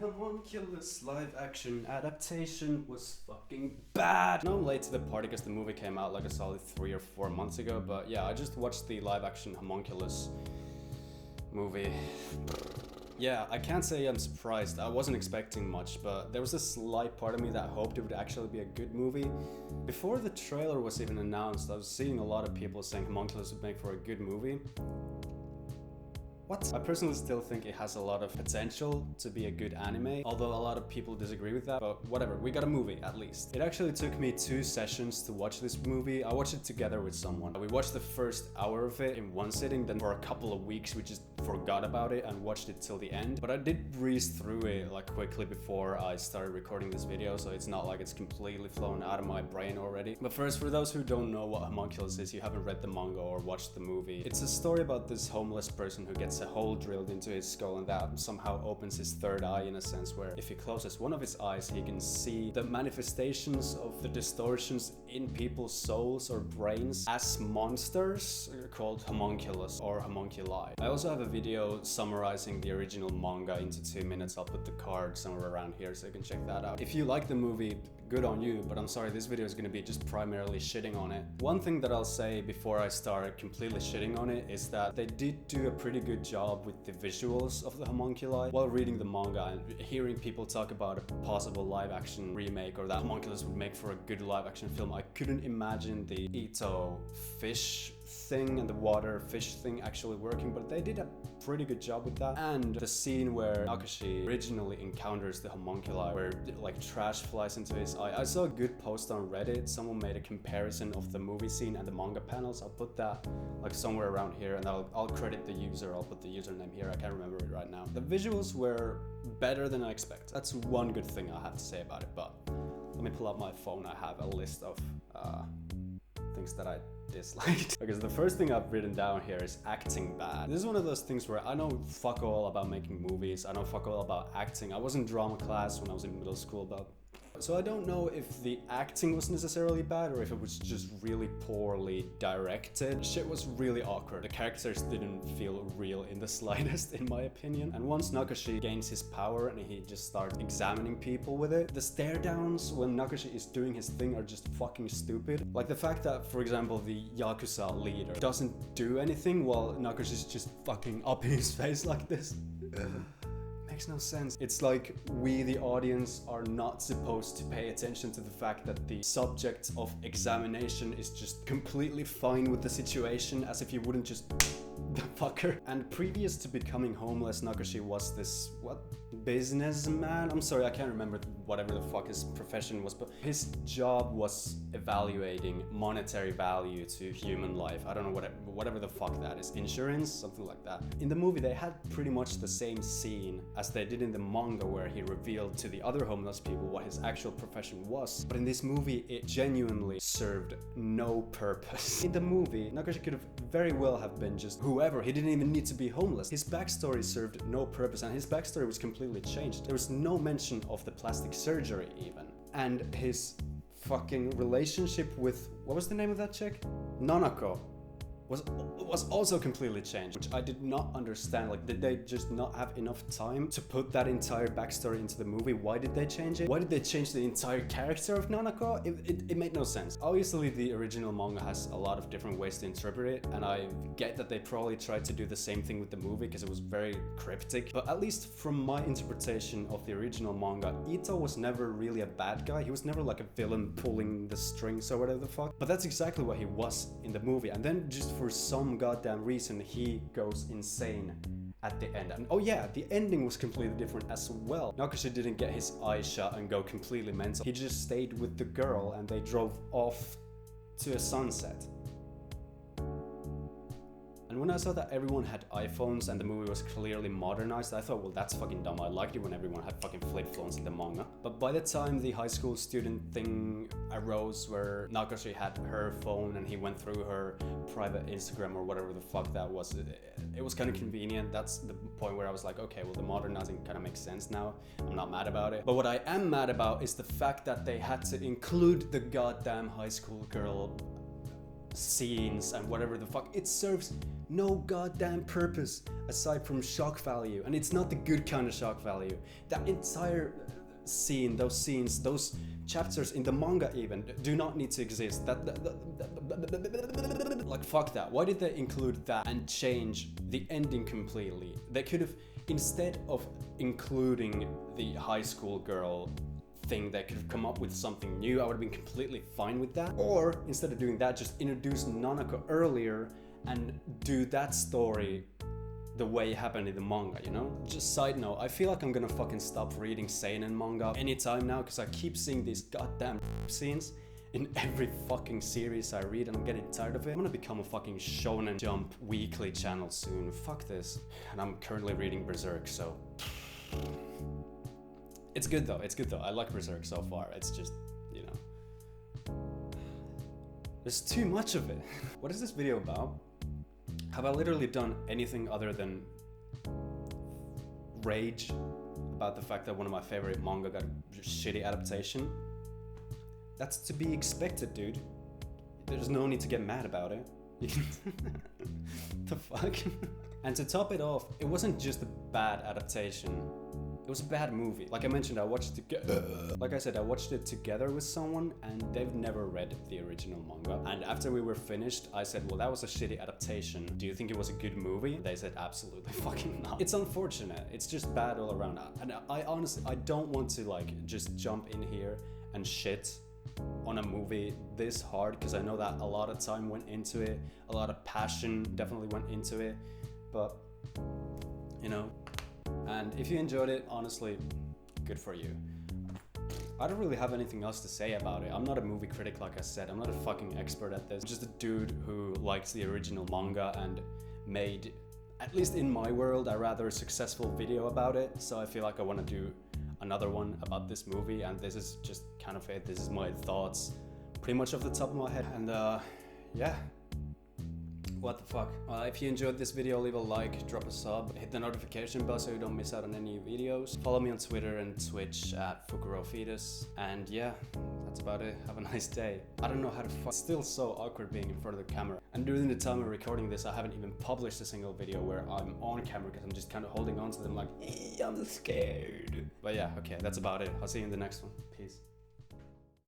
Homunculus live action adaptation was fucking bad. Now I'm late to the party because the movie came out like a solid 3 or 4 months ago, but yeah, I just watched the live action Homunculus movie. Yeah, I can't say I'm surprised. I wasn't expecting much, but there was a slight part of me that hoped it would actually be a good movie. Before the trailer was even announced, I was seeing a lot of people saying Homunculus would make for a good movie. What? I personally still think it has a lot of potential to be a good anime, although a lot of people disagree with that, but whatever, we got a movie at least. It actually took me 2 sessions to watch this movie. I watched it together with someone. We watched the first hour of it in one sitting, then for a couple of weeks we just forgot about it and watched it till the end. But I did breeze through it like quickly before I started recording this video, so it's not like it's completely flown out of my brain already. But first, for those who don't know what Homunculus is, you haven't read the manga or watched the movie. It's a story about this homeless person who gets a hole drilled into his skull, and that somehow opens his third eye in a sense where if he closes one of his eyes, he can see the manifestations of the distortions in people's souls or brains as monsters called homunculus or homunculi. I also have a video summarizing the original manga into 2 minutes. I'll put the card somewhere around here so you can check that out. If you like the movie, good on you, but I'm sorry, this video is going to be just primarily shitting on it. One thing that I'll say before I start completely shitting on it is that they did do a pretty good job with the visuals of the homunculi. While reading the manga and hearing people talk about a possible live action remake or that Homunculus would make for a good live action film, I couldn't imagine the Ito fish thing and the water fish thing actually working, but they did a pretty good job with that. And the scene where Nakashi originally encounters the homunculi, where like trash flies into his eye. I saw a good post on Reddit. Someone made a comparison of the movie scene and the manga panels. I'll put that like somewhere around here, and I'll credit the user. I'll put the username here. I can't remember it right now. The visuals were better than I expected. That's one good thing I have to say about it. But let me pull out my phone. I have a list of things that I disliked. Because the first thing I've written down here is acting bad. This is one of those things where I know fuck all about making movies. I know fuck all about acting. I was in drama class when I was in middle school, so I don't know if the acting was necessarily bad or if it was just really poorly directed. Shit was really awkward. The characters didn't feel real in the slightest, in my opinion. And once Nakashi gains his power and he just starts examining people with it, the stare downs when Nakashi is doing his thing are just fucking stupid. Like the fact that, for example, the Yakuza leader doesn't do anything while Nakashi's just fucking up in his face like this. Makes no sense. It's like we, the audience, are not supposed to pay attention to the fact that the subject of examination is just completely fine with the situation, as if you wouldn't just the fucker. And previous to becoming homeless, Nakashi was this, businessman? I'm sorry, I can't remember whatever the fuck his profession was, but his job was evaluating monetary value to human life. I don't know whatever the fuck that is. Insurance? Something like that. In the movie, they had pretty much the same scene as they did in the manga, where he revealed to the other homeless people what his actual profession was. But in this movie, it genuinely served no purpose. In the movie, Nakashi could have very well have been just whoever. He didn't even need to be homeless. His backstory served no purpose, and his backstory was completely changed. There was no mention of the plastic surgery even. And his fucking relationship with, what was the name of that chick? Nanako. Was also completely changed, which I did not understand. Like, did they just not have enough time to put that entire backstory into the movie? Why did they change it? Why did they change the entire character of Nanako? It made no sense. Obviously, the original manga has a lot of different ways to interpret it, and I get that they probably tried to do the same thing with the movie because it was very cryptic. But at least from my interpretation of the original manga, Ito was never really a bad guy. He was never like a villain pulling the strings or whatever the fuck. But that's exactly what he was in the movie. And then just for some goddamn reason, he goes insane at the end. And oh yeah, the ending was completely different as well. Nakashi didn't get his eye shut and go completely mental. He just stayed with the girl and they drove off to a sunset. And when I saw that everyone had iPhones and the movie was clearly modernized, I thought, well, that's fucking dumb. I liked it when everyone had fucking flip phones in the manga. But by the time the high school student thing arose, where Nakashi had her phone and he went through her private Instagram or whatever the fuck that was, it was kind of convenient. That's the point where I was like, okay, well, the modernizing kind of makes sense now. I'm not mad about it. But what I am mad about is the fact that they had to include the goddamn high school girl scenes and whatever the fuck. It serves no goddamn purpose aside from shock value, and it's not the good kind of shock value. That entire scene, those scenes, those chapters in the manga even do not need to exist. Like fuck that. Why did they include that and change the ending completely? They could have, instead of including the high school girl thing, they could have come up with something new. I would have been completely fine with that. Or instead of doing that, just introduce Nanako earlier and do that story the way it happened in the manga, you know? Just side note, I feel like I'm gonna fucking stop reading seinen manga anytime now, because I keep seeing these goddamn scenes in every fucking series I read, and I'm getting tired of it. I'm gonna become a fucking Shonen Jump weekly channel soon. Fuck this. And I'm currently reading Berserk, so it's good though. It's good though. I like Berserk so far. It's just, you know, there's too much of it. What is this video about? Have I literally done anything other than rage about the fact that one of my favorite manga got a shitty adaptation? That's to be expected, dude. There's no need to get mad about it. The fuck? And to top it off, it wasn't just a bad adaptation. It was a bad movie. Like I mentioned, I watched it together with someone, and they've never read the original manga. And after we were finished, I said, well, that was a shitty adaptation. Do you think it was a good movie? They said, absolutely fucking not. It's unfortunate. It's just bad all around. And I honestly, I don't want to like just jump in here and shit on a movie this hard, because I know that a lot of time went into it, a lot of passion definitely went into it, but you know. And if you enjoyed it, honestly, good for you. I don't really have anything else to say about it. I'm not a movie critic, like I said. I'm not a fucking expert at this. I'm just a dude who likes the original manga and made, at least in my world, a rather successful video about it. So I feel like I want to do another one about this movie, and this is just kind of it. This is my thoughts pretty much off the top of my head. And yeah. What the fuck? If you enjoyed this video, leave a like, drop a sub, hit the notification bell so you don't miss out on any videos. Follow me on Twitter and Twitch at fukurou fetus. And yeah, that's about it. Have a nice day. I don't know how to fuck. It's still so awkward being in front of the camera. And during the time of recording this, I haven't even published a single video where I'm on camera, because I'm just kind of holding on to them like, I'm scared. But yeah, okay, that's about it. I'll see you in the next one. Peace.